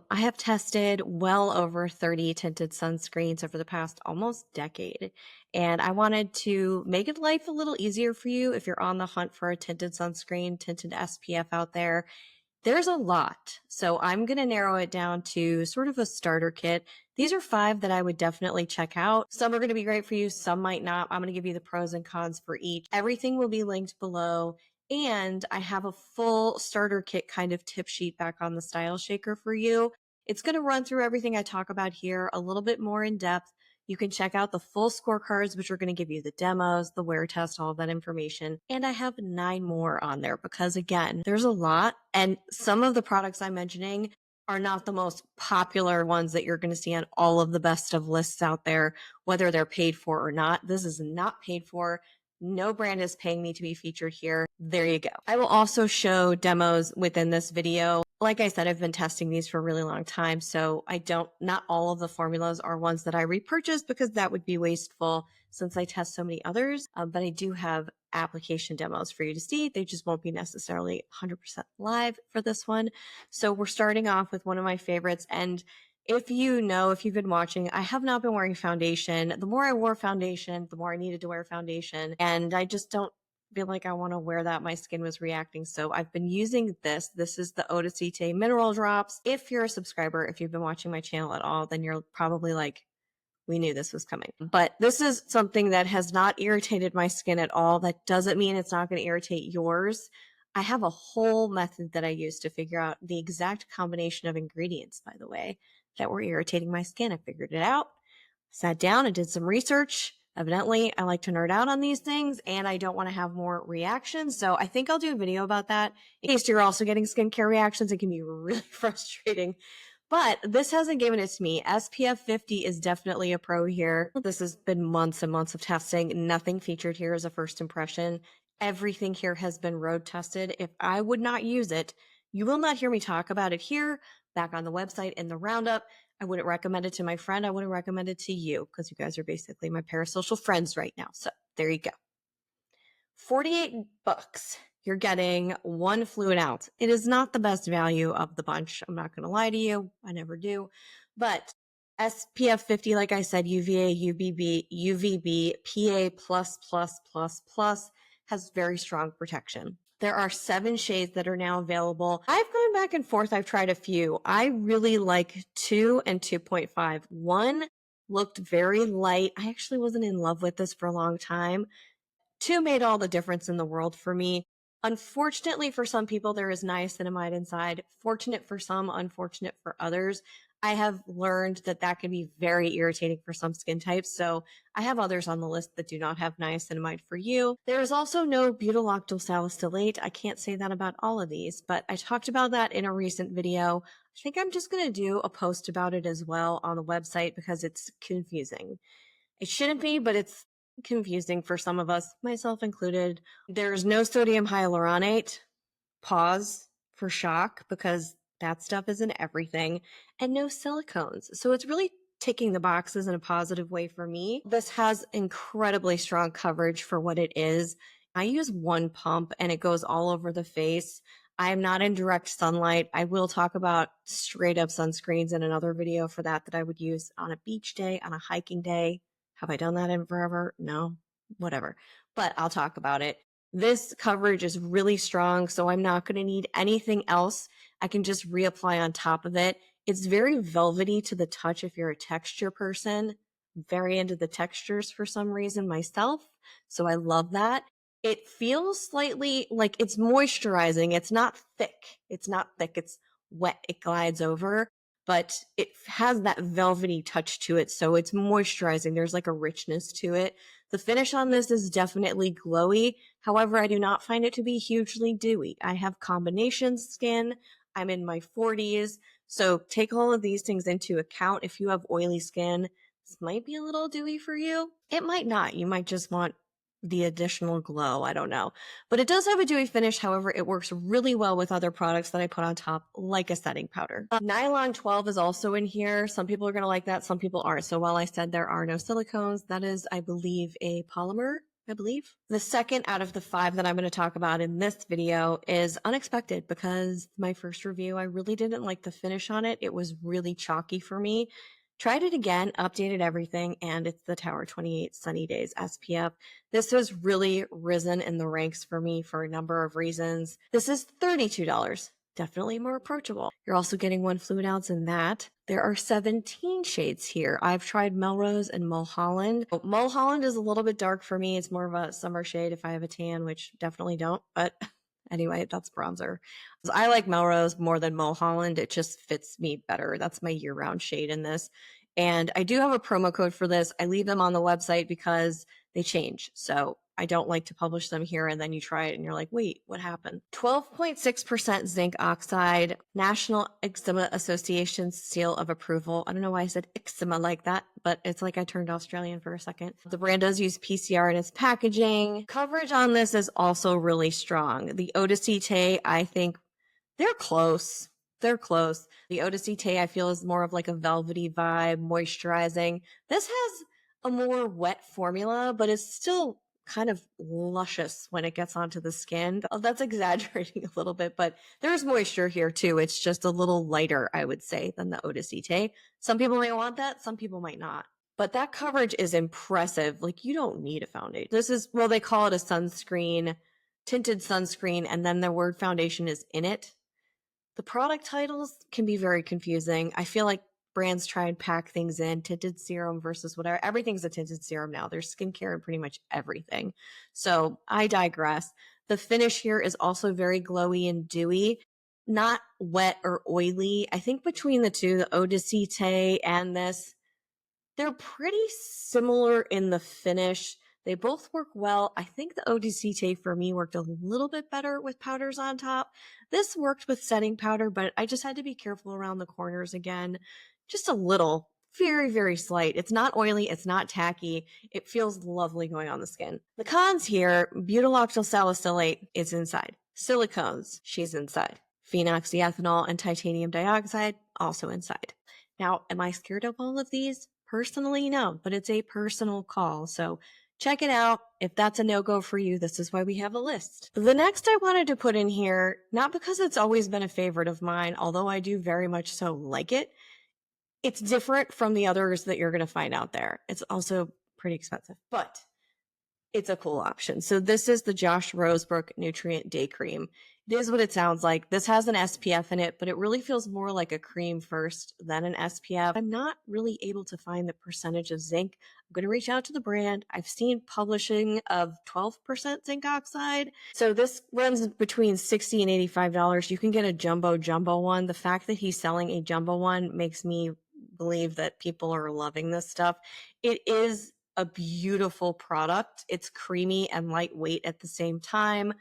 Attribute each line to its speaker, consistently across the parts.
Speaker 1: I have tested well over 30 tinted sunscreens over the past almost decade, and I wanted to make it life a little easier for you if you're on the hunt for a tinted sunscreen, tinted SPF out there. There's a lot, so I'm going to narrow it down to sort of a starter kit. These are 5 that I would definitely check out. Some are going to be great for you, some might not. I'm going to give you the pros and cons for each. Everything will be linked below. And I have a full starter kit kind of tip sheet back on the Style Shaker for you. It's going to run through everything I talk about here a little bit more in depth. You can check out the full scorecards, which are going to give you the demos, the wear test, all of that information. And I have 9 more on there because, again, there's a lot. And some of the products I'm mentioning are not the most popular ones that you're going to see on all of the best of lists out there, whether they're paid for or not. This is not paid for. No brand is paying me to be featured here. There you go. I will also show demos within this video. Like I said, I've been testing these for a really long time, so not all of the formulas are ones that I repurchase because that would be wasteful since I test so many others. But I do have application demos for you to see. They just won't be necessarily 100% live for this one. So we're starting off with one of my favorites, and if you've been watching, I have not been wearing foundation. The more I wore foundation, the more I needed to wear foundation. And I just don't feel like I want to wear that. My skin was reacting. So I've been using this. This is the Eau de Cité Mineral Drops. If you're a subscriber, if you've been watching my channel at all, then you're probably like, we knew this was coming. But this is something that has not irritated my skin at all. That doesn't mean it's not going to irritate yours. I have a whole method that I use to figure out the exact combination of ingredients, by the way, that were irritating my skin. I figured it out, sat down and did some research. Evidently, I like to nerd out on these things and I don't want to have more reactions. So I think I'll do a video about that. In case you're also getting skincare reactions, it can be really frustrating. But this hasn't given it to me. SPF 50 is definitely a pro here. This has been months and months of testing. Nothing featured here as a first impression. Everything here has been road tested. If I would not use it, you will not hear me talk about it here, back on the website in the roundup. I wouldn't recommend it to my friend. I wouldn't recommend it to you because you guys are basically my parasocial friends right now. So there you go. 48 bucks. You're getting 1 fluid ounce. It is not the best value of the bunch. I'm not going to lie to you. I never do. But SPF 50, like I said, UVA, UVB, PA++++, has very strong protection. There are 7 shades that are now available. I've gone back and forth. I've tried a few. I really like 2 and 2.5. 1 looked very light. I actually wasn't in love with this for a long time. 2 made all the difference in the world for me. Unfortunately, for some people, there is niacinamide inside. Fortunate for some, unfortunate for others. I have learned that that can be very irritating for some skin types, so I have others on the list that do not have niacinamide for you. There is also no butyloctyl salicylate. I can't say that about all of these, but I talked about that in a recent video. I think I'm just going to do a post about it as well on the website because it's confusing. It shouldn't be, but it's confusing for some of us, myself included. There's no sodium hyaluronate. Pause for shock because that stuff is in everything, and no silicones. So it's really ticking the boxes in a positive way for me. This has incredibly strong coverage for what it is. I use 1 pump and it goes all over the face. I am not in direct sunlight. I will talk about straight up sunscreens in another video for that I would use on a beach day, on a hiking day. Have I done that in forever? No, whatever. But I'll talk about it. This coverage is really strong, so I'm not going to need anything else. I can just reapply on top of it. It's very velvety to the touch if you're a texture person. I'm very into the textures for some reason myself, so I love that. It feels slightly like it's moisturizing. It's not thick. It's wet. It glides over, but it has that velvety touch to it, so it's moisturizing. There's like a richness to it. The finish on this is definitely glowy. However, I do not find it to be hugely dewy. I have combination skin. I'm in my 40s. So take all of these things into account. If you have oily skin, this might be a little dewy for you. It might not. You might just want the additional glow. I don't know. But it does have a dewy finish. However, it works really well with other products that I put on top, like a setting powder. Nylon 12 is also in here. Some people are going to like that. Some people aren't. So while I said there are no silicones, that is, I believe, a polymer. I believe. The second out of the 5 that I'm going to talk about in this video is unexpected because my first review, I really didn't like the finish on it. It was really chalky for me. Tried it again, updated everything, and it's the Tower 28 Sunny Days SPF. This has really risen in the ranks for me for a number of reasons. This is $32. Definitely more approachable. You're also getting 1 fluid ounce in that. There are 17 shades here. I've tried Melrose and Mulholland. Mulholland is a little bit dark for me. It's more of a summer shade if I have a tan, which definitely don't, but anyway, that's bronzer. I like Melrose more than Mulholland. It just fits me better. That's my year-round shade in this. And I do have a promo code for this. I leave them on the website because they change. So I don't like to publish them here and then you try it and you're like, wait, what happened? 12.6% zinc oxide, National Eczema Association seal of approval. I don't know why I said eczema like that, but it's like I turned Australian for a second. The brand does use PCR in its packaging. Coverage on this is also really strong. The Eau de Cité, I think they're close. They're close. The Eau de Cité, I feel, is more of like a velvety vibe, moisturizing. This has a more wet formula, but it's still kind of luscious when it gets onto the skin. Oh, that's exaggerating a little bit, but there's moisture here too. It's just a little lighter, I would say, than the Eau de Cité. Some people may want that, some people might not. But that coverage is impressive. Like, you don't need a foundation. This is, well, they call it a sunscreen, tinted sunscreen, and then the word foundation is in it. The product titles can be very confusing. I feel like brands try and pack things in, tinted serum versus whatever. Everything's a tinted serum now. There's skincare and pretty much everything. So I digress. The finish here is also very glowy and dewy, not wet or oily. I think between the two, the Eau de Cité and this, they're pretty similar in the finish. They both work well. I think the Eau de Cité for me worked a little bit better with powders on top. This worked with setting powder, but I just had to be careful around the corners again. Just a little, very, very slight. It's not oily. It's not tacky. It feels lovely going on the skin. The cons here, butyl salicylate is inside. Silicones, she's inside. Phenoxyethanol and titanium dioxide, also inside. Now, am I scared of all of these? Personally, no, but it's a personal call. So check it out. If that's a no-go for you, this is why we have a list. The next I wanted to put in here, not because it's always been a favorite of mine, although I do very much so like it. It's different from the others that you're going to find out there. It's also pretty expensive, but it's a cool option. So this is the Josh Rosebrook Nutrient Day Cream. It is what it sounds like. This has an SPF in it, but it really feels more like a cream first than an SPF. I'm not really able to find the percentage of zinc. I'm going to reach out to the brand. I've seen publishing of 12% zinc oxide. So this runs between $60 and $85. You can get a jumbo one. The fact that he's selling a jumbo one makes me believe that people are loving this stuff. It is a beautiful product. It's creamy and lightweight at the same time.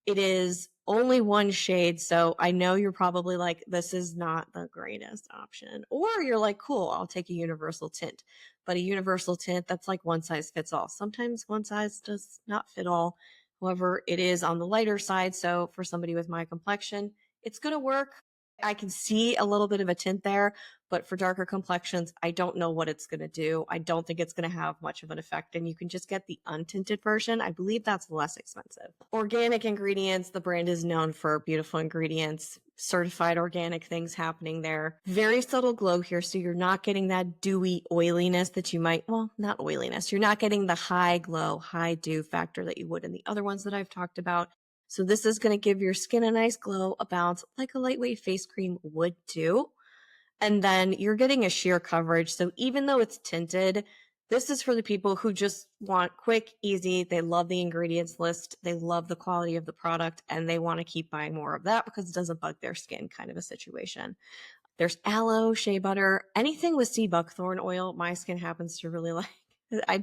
Speaker 1: It is only 1 shade, so I know you're probably like, this is not the greatest option. Or you're like, cool, I'll take a universal tint. But a universal tint, that's like one size fits all. Sometimes one size does not fit all. However, it is on the lighter side, so for somebody with my complexion, it's going to work. I can see a little bit of a tint there, but for darker complexions, I don't know what it's going to do. I don't think it's going to have much of an effect, and you can just get the untinted version. I believe that's less expensive. Organic ingredients. The brand is known for beautiful ingredients, certified organic things happening there. Very subtle glow here, so you're not getting that dewy oiliness that you might, well, not oiliness. You're not getting the high glow, high dew factor that you would in the other ones that I've talked about. So this is going to give your skin a nice glow, a bounce, like a lightweight face cream would do. And then you're getting a sheer coverage. So even though it's tinted, this is for the people who just want quick, easy. They love the ingredients list. They love the quality of the product, and they want to keep buying more of that because it doesn't bug their skin, kind of a situation. There's aloe, shea butter, anything with sea buckthorn oil. My skin happens to really like.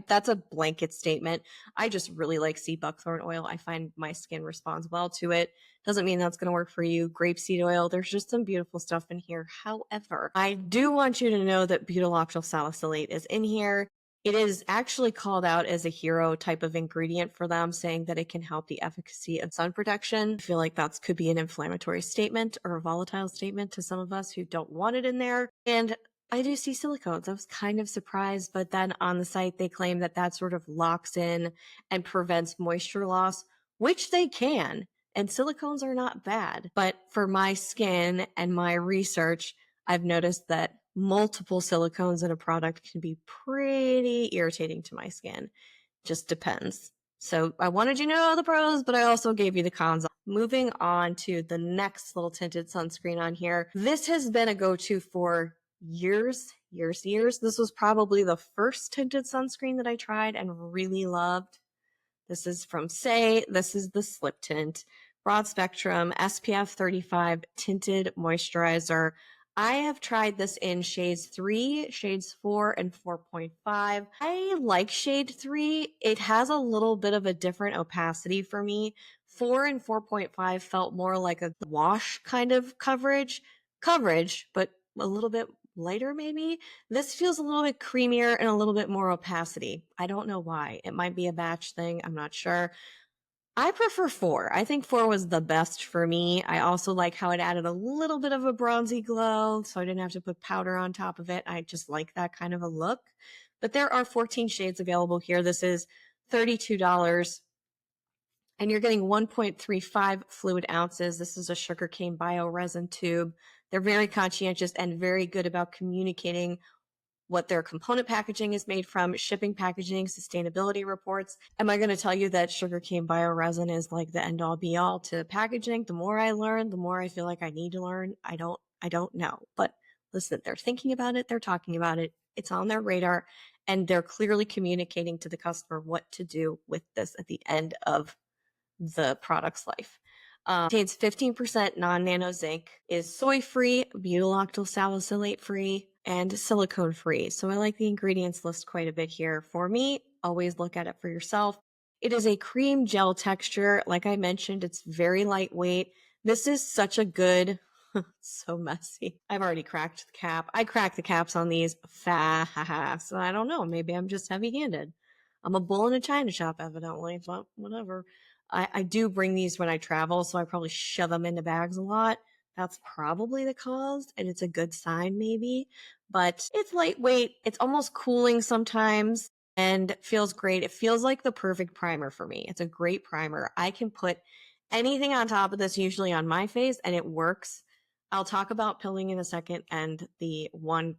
Speaker 1: That's a blanket statement. I just really like sea buckthorn oil. I find my skin responds well to it. Doesn't mean that's going to work for you. Grapeseed oil, there's just some beautiful stuff in here. However, I do want you to know that butyl salicylate is in here. It is actually called out as a hero type of ingredient for them, saying that it can help the efficacy of sun protection. I feel like that could be an inflammatory statement or a volatile statement to some of us who don't want it in there. And I do see silicones. I was kind of surprised, but then on the site they claim that that sort of locks in and prevents moisture loss, which they can. And silicones are not bad. But for my skin and my research, I've noticed that multiple silicones in a product can be pretty irritating to my skin. Just depends. So I wanted you to know the pros, but I also gave you the cons. Moving on to the next little tinted sunscreen on here. This has been a go-to for years. This was probably the first tinted sunscreen that I tried and really loved. This is from Say. This is the Slip Tint Broad Spectrum SPF 35 Tinted Moisturizer. I have tried this in shades 3, shades 4, and 4.5. I like shade 3. It has a little bit of a different opacity for me. 4 and 4.5 felt more like a wash kind of coverage, but a little bit lighter maybe. This feels a little bit creamier and a little bit more opacity. I don't know why. It might be a batch thing. I'm not sure. I prefer 4. I think 4 was the best for me. I also like how it added a little bit of a bronzy glow, so I didn't have to put powder on top of it. I just like that kind of a look. But there are 14 shades available here. This is $32, and you're getting 1.35 fluid ounces. This is a sugarcane bioresin tube. They're very conscientious and very good about communicating what their component packaging is made from, shipping packaging, sustainability reports. Am I going to tell you that sugarcane bioresin is like the end all be all to packaging? The more I learn, the more I feel like I need to learn. I don't know. But listen, they're thinking about it, they're talking about it, it's on their radar, and they're clearly communicating to the customer what to do with this at the end of the product's life. Contains 15% non-nano zinc, is soy-free, butyl salicylate-free, and silicone-free. So I like the ingredients list quite a bit here. For me, always look at it for yourself. It is a cream gel texture. Like I mentioned, it's very lightweight. This is such a good, so messy. I've already cracked the cap. I crack the caps on these fast. So I don't know. Maybe I'm just heavy-handed. I'm a bull in a china shop, evidently, but whatever. I do bring these when I travel, so I probably shove them into bags a lot. That's probably the cause, and it's a good sign maybe. But it's lightweight, it's almost cooling sometimes, and feels great. It feels like the perfect primer for me. It's a great primer. I can put anything on top of this, usually on my face, and it works. I'll talk about pilling in a second and the one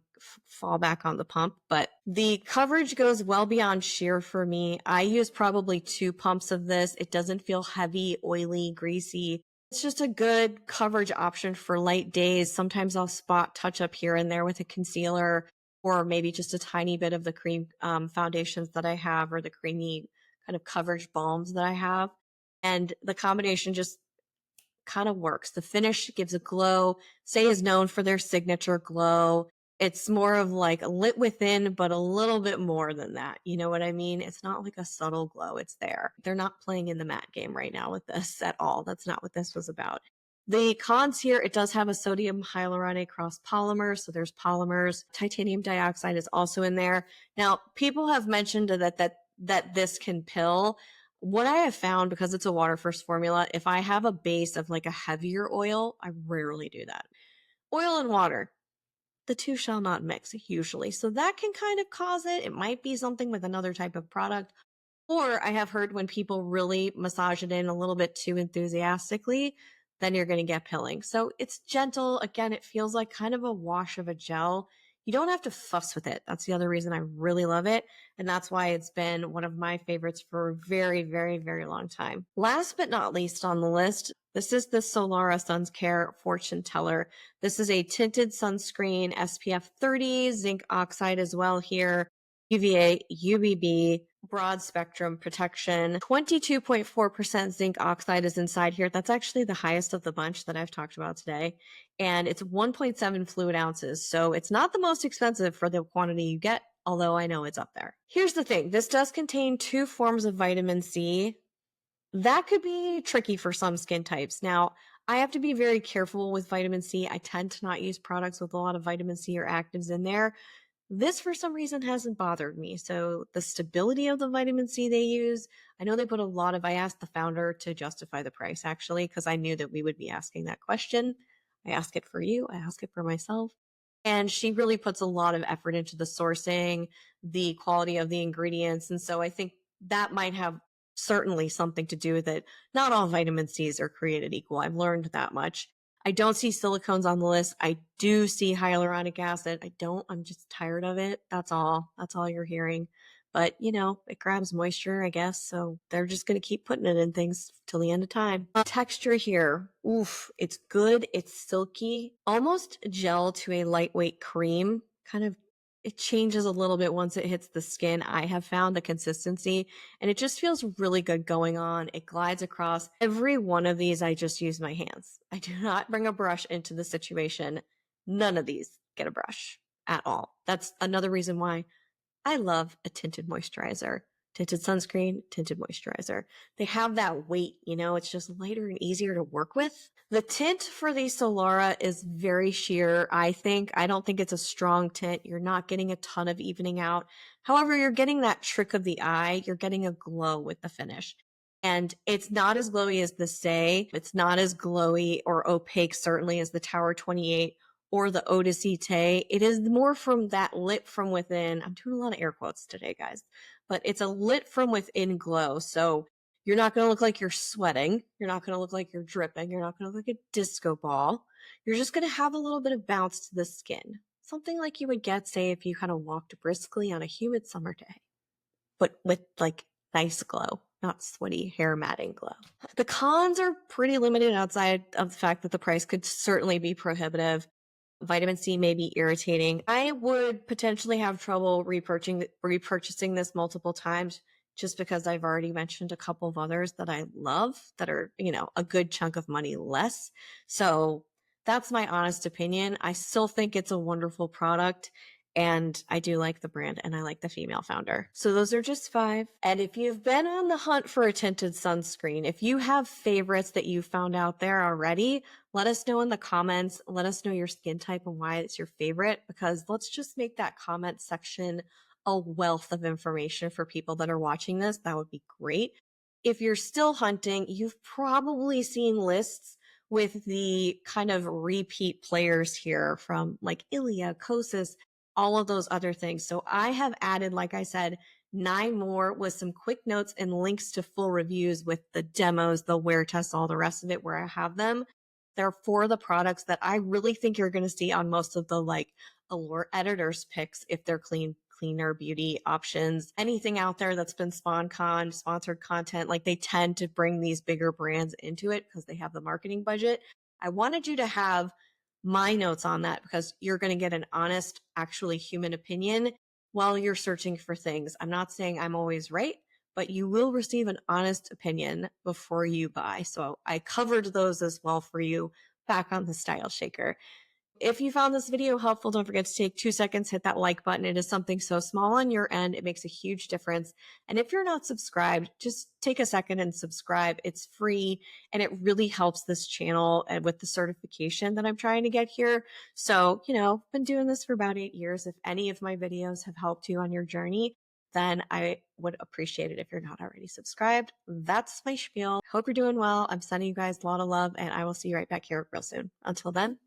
Speaker 1: fallback on the pump, but the coverage goes well beyond sheer for me. I use probably 2 pumps of this. It doesn't feel heavy, oily, greasy. It's just a good coverage option for light days. Sometimes I'll spot touch up here and there with a concealer, or maybe just a tiny bit of the cream foundations that I have, or the creamy kind of coverage balms that I have. And the combination just kind of works. The finish gives a glow. Say is known for their signature glow. It's more of like lit within, but a little bit more than that. You know what I mean? It's not like a subtle glow. It's there. They're not playing in the matte game right now with this at all. That's not what this was about. The cons here, it does have a sodium hyaluronate cross polymer. So there's polymers. Titanium dioxide is also in there. Now, people have mentioned that this can pill. What I have found, because it's a water first formula, if I have a base of like a heavier oil, I rarely do that. Oil and water, the two shall not mix usually. So that can kind of cause it. It might be something with another type of product. Or I have heard when people really massage it in a little bit too enthusiastically, then you're going to get pilling. So it's gentle. Again, it feels like kind of a wash of a gel. You don't have to fuss with it. That's the other reason I really love it. And that's why it's been one of my favorites for a very long time. Last but not least on the list, this is the Solara Suns Care Fortune Teller. This is a tinted sunscreen, SPF 30, zinc oxide as well here, UVA, UVB, broad spectrum protection. 22.4% zinc oxide is inside here. That's actually the highest of the bunch that I've talked about today. And it's 1.7 fluid ounces. So it's not the most expensive for the quantity you get, although I know it's up there. Here's the thing. This does contain 2 forms of vitamin C. That could be tricky for some skin types. Now, I have to be very careful with vitamin C. I tend to not use products with a lot of vitamin C or actives in there. This, for some reason, hasn't bothered me. So the stability of the vitamin C they use, I know they put a lot of, I asked the founder to justify the price actually, because I knew that we would be asking that question. I ask it for you. I ask it for myself. And she really puts a lot of effort into the sourcing, the quality of the ingredients. And so I think that might have certainly something to do with it. Not all vitamin C's are created equal. I've learned that much. I don't see silicones on the list. I do see hyaluronic acid. I don't. I'm just tired of it. That's all. That's all you're hearing. But, it grabs moisture, I guess. So they're just going to keep putting it in things till the end of time. Texture here. Oof. It's good. It's silky, almost gel to a lightweight cream. Kind of, it changes a little bit once it hits the skin. I have found the consistency, and it just feels really good going on. It glides across. Every one of these, I just use my hands. I do not bring a brush into the situation. None of these get a brush at all. That's another reason why I love a tinted moisturizer. Tinted sunscreen, tinted moisturizer. They have that weight, it's just lighter and easier to work with. The tint for the Solara is very sheer, I think. I don't think it's a strong tint. You're not getting a ton of evening out. However, you're getting that trick of the eye. You're getting a glow with the finish. And it's not as glowy as the Say. It's not as glowy or opaque, certainly, as the Tower 28 or the Eau de Cité. It is more from that lit from within. I'm doing a lot of air quotes today, guys, but it's a lit from within glow. So you're not going to look like you're sweating. You're not going to look like you're dripping. You're not going to look like a disco ball. You're just going to have a little bit of bounce to the skin. Something like you would get, say, if you kind of walked briskly on a humid summer day, but with like nice glow, not sweaty hair matting glow. The cons are pretty limited outside of the fact that the price could certainly be prohibitive. Vitamin C may be irritating. I would potentially have trouble repurchasing this multiple times just because I've already mentioned a couple of others that I love that are, a good chunk of money less. So that's my honest opinion. I still think it's a wonderful product. And I do like the brand and I like the female founder. So those are just 5. And if you've been on the hunt for a tinted sunscreen, if you have favorites that you found out there already, let us know in the comments. Let us know your skin type and why it's your favorite, because let's just make that comment section a wealth of information for people that are watching this. That would be great. If you're still hunting, you've probably seen lists with the kind of repeat players here from like Ilia, Kosas, all of those other things. So I have added, like I said, 9 more with some quick notes and links to full reviews with the demos, the wear tests, all the rest of it where I have them. They're for the products that I really think you're going to see on most of the like Allure editors picks if they're cleaner beauty options. Anything out there that's been sponsored content, like they tend to bring these bigger brands into it because they have the marketing budget. I wanted you to have my notes on that because you're going to get an honest, actually human opinion while you're searching for things. I'm not saying I'm always right, but you will receive an honest opinion before you buy. So I covered those as well for you back on the Style Shaker. If you found this video helpful, don't forget to take 2 seconds, hit that like button. It is something so small on your end. It makes a huge difference. And if you're not subscribed, just take a second and subscribe. It's free and it really helps this channel and with the certification that I'm trying to get here. So, been doing this for about 8 years. If any of my videos have helped you on your journey, then I would appreciate it if you're not already subscribed. That's my spiel. Hope you're doing well. I'm sending you guys a lot of love and I will see you right back here real soon. Until then,